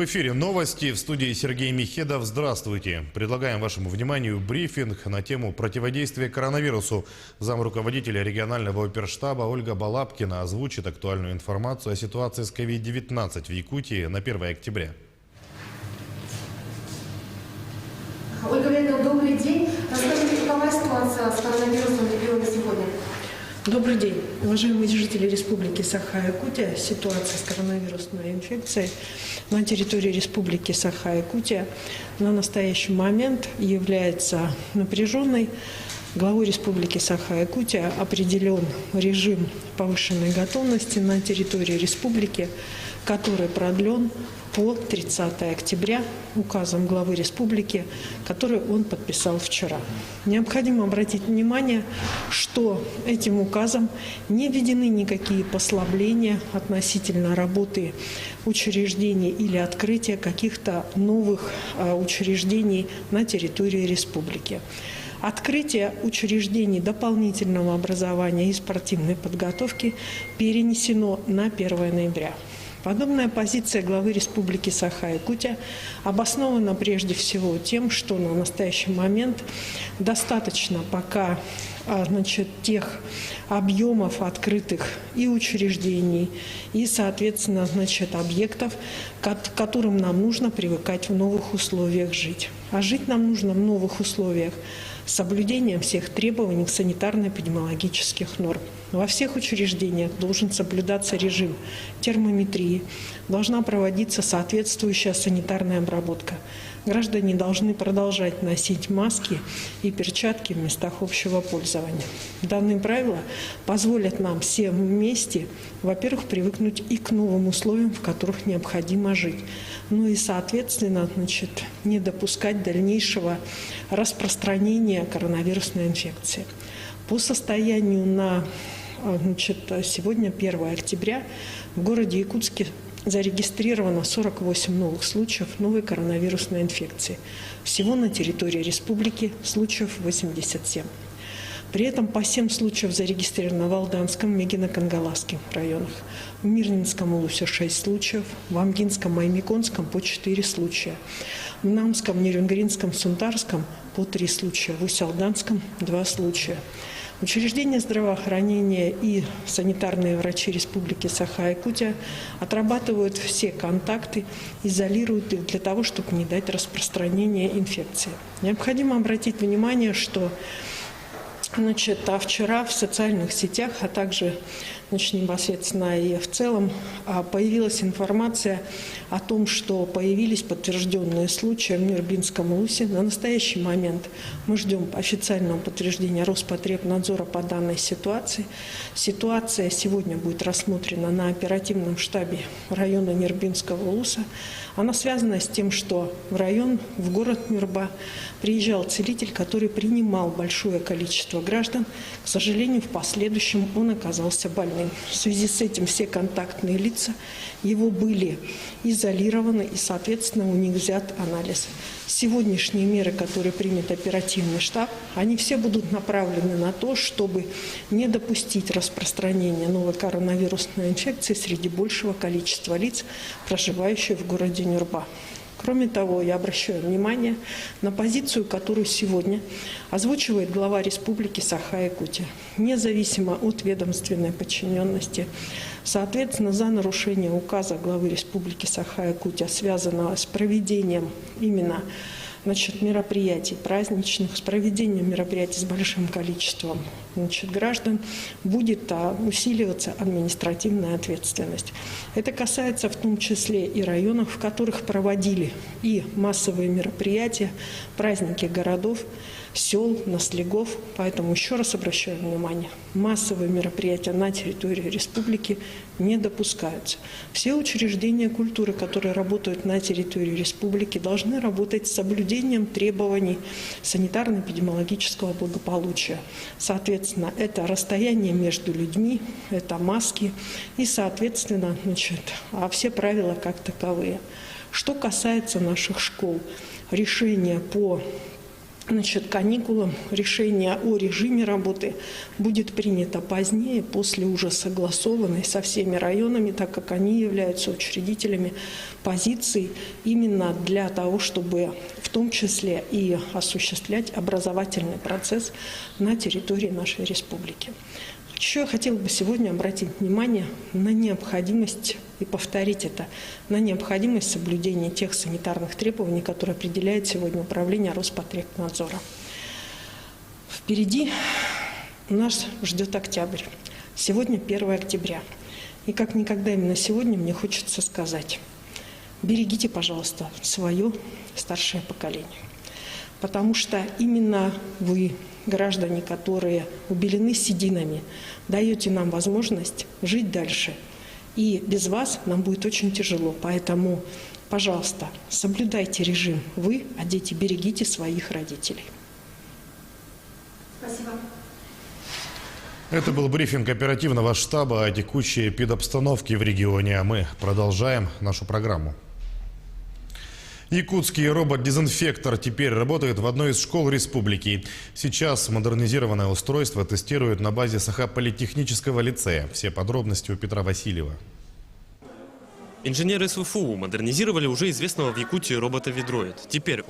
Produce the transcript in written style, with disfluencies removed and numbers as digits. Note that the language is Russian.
В эфире новости, в студии Сергей Михедов. Здравствуйте. Предлагаем вашему вниманию брифинг на тему противодействия коронавирусу. Замруководителя регионального оперштаба Ольга Балабкина озвучит актуальную информацию о ситуации с COVID-19 в Якутии на 1 октября. Ольга Леонидовна, добрый день. Расскажите, какова ситуация с коронавирусом в регионе сегодня? Добрый день, уважаемые жители Республики Саха-Якутия. Ситуация с коронавирусной инфекцией на территории Республики Саха-Якутия на настоящий момент является напряженной. Главой Республики Саха-Якутия определен режим повышенной готовности на территории республики, который продлен по 30 октября указом главы республики, который он подписал вчера. Необходимо обратить внимание, что этим указом не введены никакие послабления относительно работы учреждений или открытия каких-то новых учреждений на территории республики. Открытие учреждений дополнительного образования и спортивной подготовки перенесено на 1 ноября. Подобная позиция главы Республики Саха-Якутия обоснована прежде всего тем, что на настоящий момент достаточно пока тех объемов открытых и учреждений, и, соответственно, объектов, к которым нам нужно привыкать в новых условиях жить. А жить нам нужно в новых условиях с соблюдением всех требований санитарно-эпидемиологических норм. Во всех учреждениях должен соблюдаться режим термометрии, должна проводиться соответствующая санитарная обработка. Граждане должны продолжать носить маски и перчатки в местах общего пользования. Данные правила позволят нам всем вместе, во-первых, привыкнуть и к новым условиям, в которых необходимо жить, ну и, соответственно, не допускать дальнейшего распространения коронавирусной инфекции. По состоянию на сегодня, 1 октября, в городе Якутске зарегистрировано 48 новых случаев новой коронавирусной инфекции. Всего на территории республики случаев 87. При этом по 7 случаев зарегистрировано в Алданском, Мегино-Кангаласском районах, в Мирнинском Улусе 6 случаев, в Амгинском, Аймиконском по 4 случая, в Намском, Нерюнгринском, Сунтарском по 3 случая, в Усть-Алданском 2 случая. Учреждения здравоохранения и санитарные врачи Республики Саха-Якутия отрабатывают все контакты, изолируют их для того, чтобы не дать распространения инфекции. Необходимо обратить внимание, что вчера в социальных сетях, а также непосредственно и в целом появилась информация о том, что появились подтвержденные случаи в Мирбинском Улусе. На настоящий момент мы ждем официального подтверждения Роспотребнадзора по данной ситуации. Ситуация сегодня будет рассмотрена на оперативном штабе района Мирбинского Улуса. Она связана с тем, что в город Мирба приезжал целитель, который принимал большое количество граждан. К сожалению, в последующем он оказался больным. В связи с этим все контактные лица его были изолированы и, соответственно, у них взят анализ. Сегодняшние меры, которые примет оперативный штаб, они все будут направлены на то, чтобы не допустить распространения новой коронавирусной инфекции среди большего количества лиц, проживающих в городе Нюрба. Кроме того, я обращаю внимание на позицию, которую сегодня озвучивает глава Республики Саха-Якутия, независимо от ведомственной подчиненности. Соответственно, за нарушение указа главы Республики Саха-Якутия, связанного с проведением именно мероприятий праздничных, с проведением мероприятий с большим количеством граждан, будет усиливаться административная ответственность. Это касается в том числе и районов, в которых проводили и массовые мероприятия, праздники городов, сел, наслегов. Поэтому еще раз обращаю внимание, массовые мероприятия на территории республики не допускаются. Все учреждения культуры, которые работают на территории республики, должны работать с соблюдением требований санитарно-эпидемиологического благополучия. Соответственно, это расстояние между людьми, это маски и, соответственно, все правила как таковые. Что касается наших школ, решение по насчет каникулам, решение о режиме работы будет принято позднее, после уже согласованной со всеми районами, так как они являются учредителями позиций именно для того, чтобы в том числе и осуществлять образовательный процесс на территории нашей республики. Еще я хотела бы сегодня обратить внимание на необходимость, и повторить это, на необходимость соблюдения тех санитарных требований, которые определяет сегодня Управление Роспотребнадзора. Впереди нас ждет октябрь. Сегодня 1 октября. И как никогда именно сегодня мне хочется сказать: берегите, пожалуйста, свое старшее поколение. Потому что именно вы, граждане, которые убелены сединами, даете нам возможность жить дальше. И без вас нам будет очень тяжело. Поэтому, пожалуйста, соблюдайте режим вы, а дети, берегите своих родителей. Спасибо. Это был брифинг оперативного штаба о текущей эпидобстановке в регионе. А мы продолжаем нашу программу. Якутский робот-дезинфектор теперь работает в одной из школ республики. Сейчас модернизированное устройство тестируют на базе Саха-политехнического лицея. Все подробности у Петра Васильева. Инженеры СВФУ модернизировали уже известного в Якутии робота «Ведроид». Теперь он